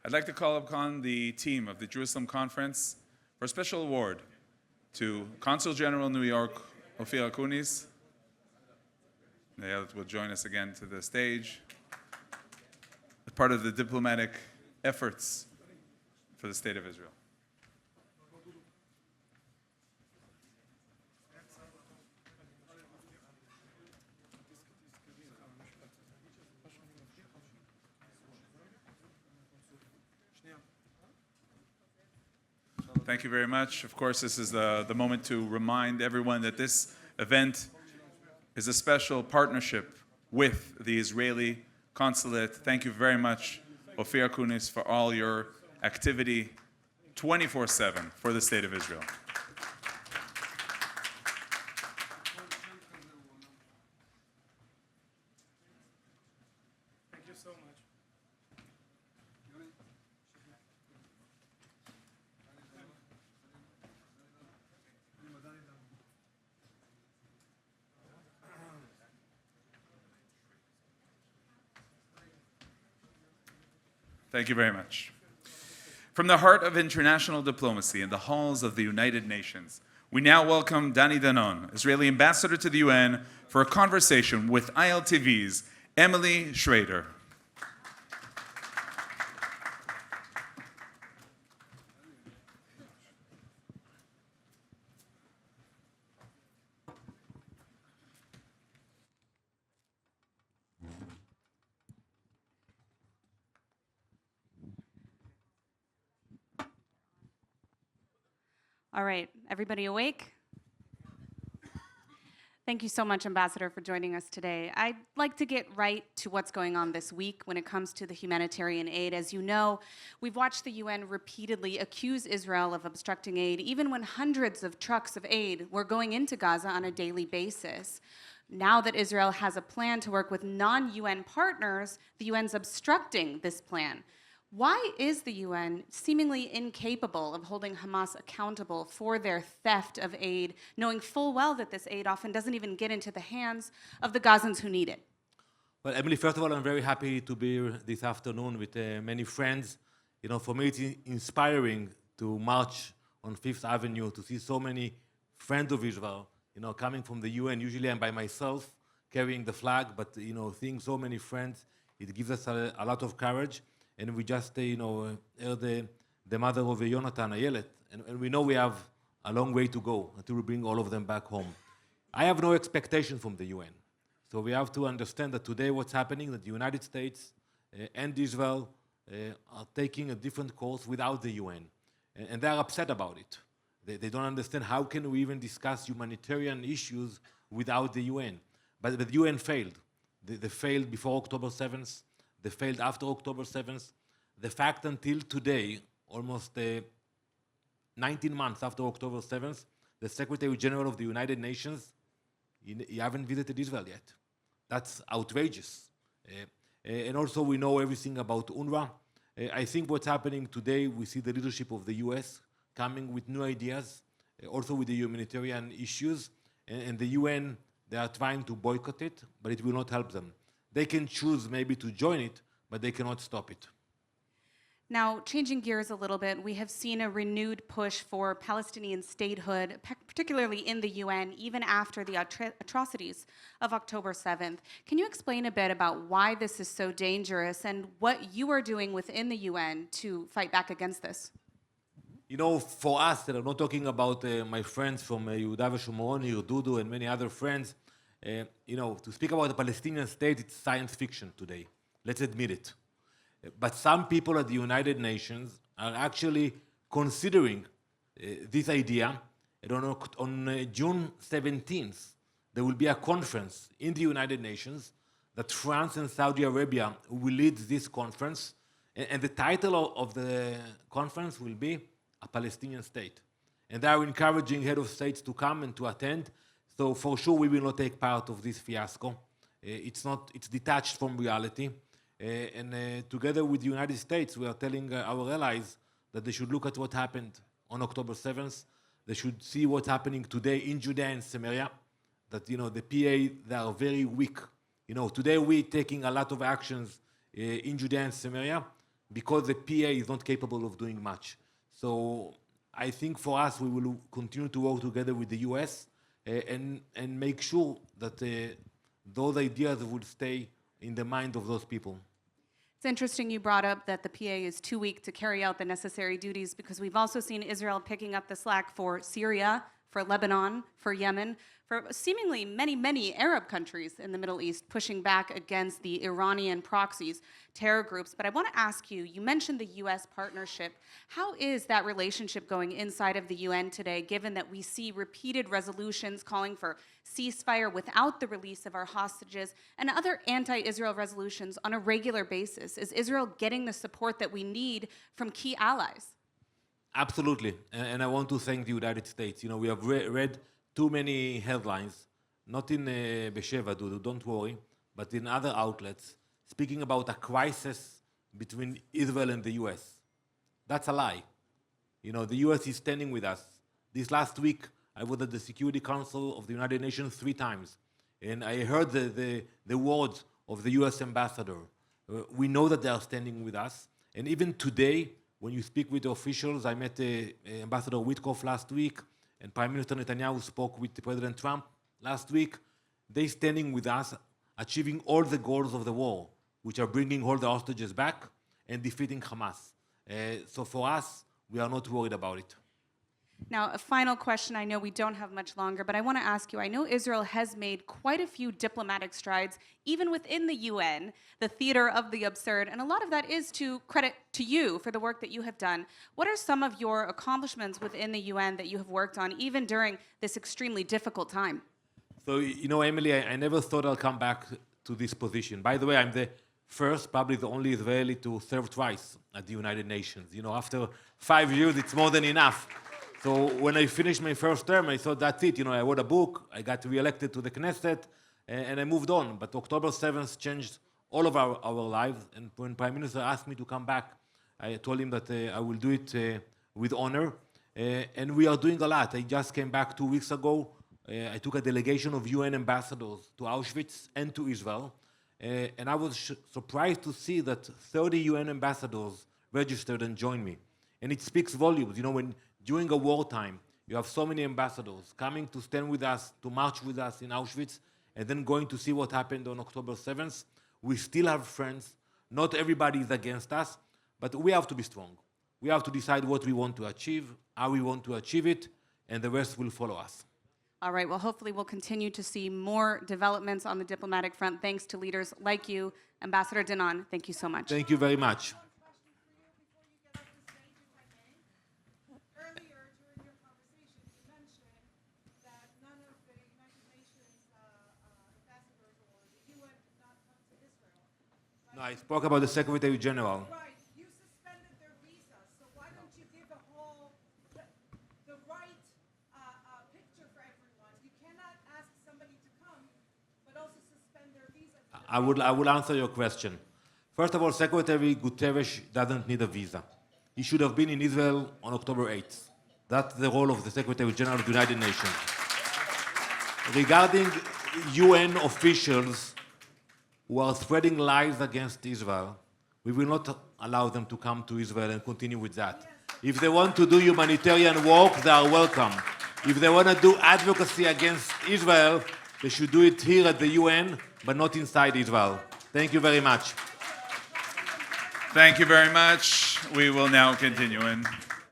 I'd like to call upon the team of the Jerusalem Conference for a special award to Consul-General New York, Ofir Akunis. They will join us again to the stage as part of the diplomatic efforts for the State of Israel. Thank you very much. Of course, this is the moment to remind everyone that this event is a special partnership with the Israeli consulate. Thank you very much, Ofir Akunis, for all your activity 24/7 for the State of Israel. Thank you so much. Thank you very much. From the heart of international diplomacy in the halls of the United Nations, we now welcome Danoon, Israeli ambassador to the UN, for a conversation with ILTV's Amélie Schrader. All right, everybody awake? Thank you so much, Ambassador, for joining us today. I'd like to get right to what's going on this week when it comes to the humanitarian aid. As you know, we've watched the UN repeatedly accuse Israel of obstructing aid, even when hundreds of trucks of aid were going into Gaza on a daily basis. Now that Israel has a plan to work with non-UN partners, the UN's obstructing this plan. Why is the UN seemingly incapable of holding Hamas accountable for their theft of aid, knowing full well that this aid often doesn't even get into the hands of the Gazans who need it? Well, Emily, first of all, I'm very happy to be here this afternoon with many friends. You know, for me, it's inspiring to march on Fifth Avenue, to see so many friends of Israel, you know, coming from the UN. Usually I'm by myself carrying the flag, but, you know, seeing so many friends, it gives us a lot of courage. And we just, heard the mother of Yonatan, Ayelet, and we know we have a long way to go until we bring all of them back home. I have no expectation from the UN. So we have to understand that today what's happening, that the United States and Israel are taking a different course without the UN. And they're upset about it. They don't understand how can we even discuss humanitarian issues without the UN. But the UN failed. They failed before October 7th. They failed after October 7th. The fact until today, almost 19 months after October 7th, the Secretary General of the United Nations, he haven't visited Israel yet. That's outrageous. And also we know everything about UNRWA. I think what's happening today, we see the leadership of the US coming with new ideas, also with the humanitarian issues. And the UN, they are trying to boycott it, but it will not help them. They can choose maybe to join it, but they cannot stop it. Now, changing gears a little bit, we have seen a renewed push for Palestinian statehood, particularly in the UN, even after the atrocities of October 7th. Can you explain a bit about why this is so dangerous and what you are doing within the UN to fight back against this? You know, for us, and I'm not talking about my friends from Yehuda v'Shomron, Dudu, and many other friends, you know, to speak about the Palestinian state, it's science fiction today. Let's admit it. But some people at the United Nations are actually considering this idea. And on June 17th, there will be a conference in the United Nations that France and Saudi Arabia will lead this conference. And the title of the conference will be a Palestinian state. And they are encouraging head of states to come and to attend. So for sure, we will not take part of this fiasco. It's detached from reality. And together with the United States, we are telling our allies that they should look at what happened on October 7th. They should see what's happening today in Judea and Samaria. That, you know, the PA, they are very weak. You know, today we're taking a lot of actions in Judea and Samaria, because the PA is not capable of doing much. So I think for us, we will continue to work together with the US and make sure that those ideas would stay in the mind of those people. It's interesting you brought up that the PA is too weak to carry out the necessary duties, because we've also seen Israel picking up the slack for Syria, for Lebanon, for Yemen, for seemingly many, many Arab countries in the Middle East pushing back against the Iranian proxies, terror groups. But I want to ask you, you mentioned the U.S. partnership. How is that relationship going inside of the UN today, given that we see repeated resolutions calling for ceasefire without the release of our hostages and other anti-Israel resolutions on a regular basis? Is Israel getting the support that we need from key allies? Absolutely, and I want to thank the United States. You know, we have read too many headlines, not in Besheva, don't worry, but in other outlets, speaking about a crisis between Israel and the US. That's a lie. You know, the US is standing with us. This last week, I was at the Security Council of the United Nations 3 times, and I heard the words of the US ambassador. We know that they are standing with us, and even today, when you speak with the officials, I met Ambassador Witkoff last week, and Prime Minister Netanyahu spoke with President Trump last week. They're standing with us, achieving all the goals of the war, which are bringing all the hostages back and defeating Hamas. So for us, we are not worried about it. Now, a final question. I know we don't have much longer, but I want to ask you, I know Israel has made quite a few diplomatic strides, even within the UN, the theater of the absurd, and a lot of that is to credit to you for the work that you have done. What are some of your accomplishments within the UN that you have worked on, even during this extremely difficult time? So, you know, Emily, I never thought I'll come back to this position. By the way, I'm the first, probably the only Israeli to serve twice at the United Nations. You know, after 5 years, it's more than enough. So when I finished my first term, I thought that's it. You know, I wrote a book, I got re-elected to the Knesset, and I moved on. But October 7th changed all of our lives. And when Prime Minister asked me to come back, I told him that I will do it with honor. And we are doing a lot. I just came back 2 weeks ago. I took a delegation of UN ambassadors to Auschwitz and to Israel. And I was surprised to see that 30 UN ambassadors registered and joined me. And it speaks volumes. You know, when during a wartime, you have so many ambassadors coming to stand with us, to march with us in Auschwitz, and then going to see what happened on October 7th. We still have friends. Not everybody is against us, but we have to be strong. We have to decide what we want to achieve, how we want to achieve it, and the rest will follow us. All right, well, hopefully we'll continue to see more developments on the diplomatic front, thanks to leaders like you. Ambassador Dannon, thank you so much. Thank you very much. No, I spoke about the Secretary General. Right, you suspended their visa, so why don't you give the right picture for everyone? You cannot ask somebody to come, but also suspend their visa. I will answer your question. First of all, Secretary Guterres doesn't need a visa. He should have been in Israel on October 8th. That's the role of the Secretary General of the United Nations. Regarding UN officials who are spreading lies against Israel, we will not allow them to come to Israel and continue with that. If they want to do humanitarian work, they are welcome. If they want to do advocacy against Israel, they should do it here at the UN, but not inside Israel. Thank you very much. Thank you very much. We will now continue in